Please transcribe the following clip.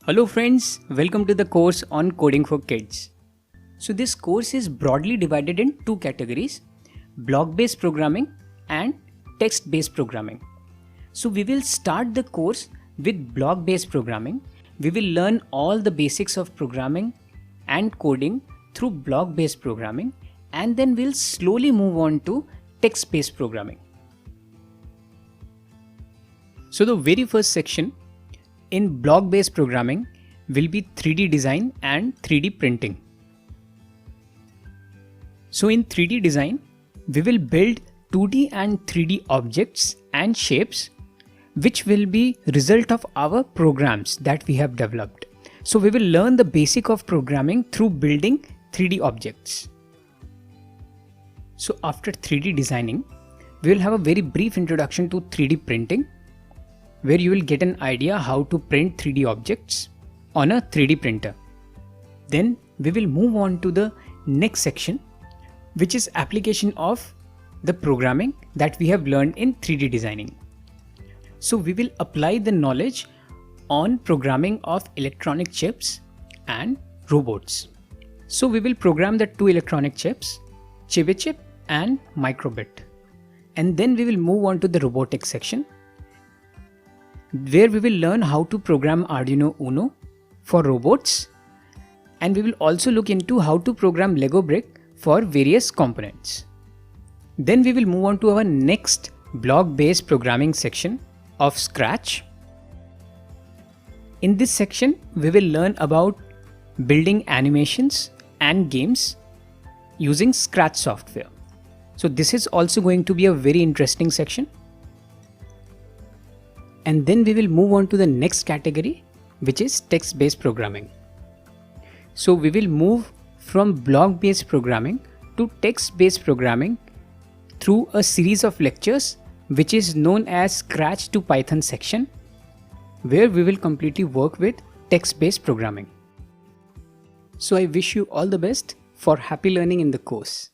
Hello friends, welcome to the course on Coding for Kids. So this course is broadly divided in two categories, block-based programming and text-based programming. So we will start the course with block-based programming. We will learn all the basics of programming and coding through block-based programming, and then we'll slowly move on to text-based programming. So the very first section in block-based programming will be 3D design and 3D printing. So in 3D design, we will build 2D and 3D objects and shapes which will be result of our programs that we have developed. So we will learn the basic of programming through building 3D objects. So after 3D designing, we will have a very brief introduction to 3D printing, where you will get an idea how to print 3D objects on a 3D printer. Then we will move on to the next section, which is application of the programming that we have learned in 3D designing. So we will apply the knowledge on programming of electronic chips and robots. So we will program the two electronic chips, Chibi-chip and Microbit. And then we will move on to the robotics section, where we will learn how to program Arduino Uno for robots, and we will also look into how to program Lego brick for various components. Then we will move on to our next block-based programming section of Scratch. In this section, we will learn about building animations and games using Scratch software. So this is also going to be a very interesting section. And then we will move on to the next category, which is text-based programming. So we will move from block-based programming to text-based programming through a series of lectures, which is known as Scratch to Python section, where we will completely work with text-based programming. So I wish you all the best for happy learning in the course.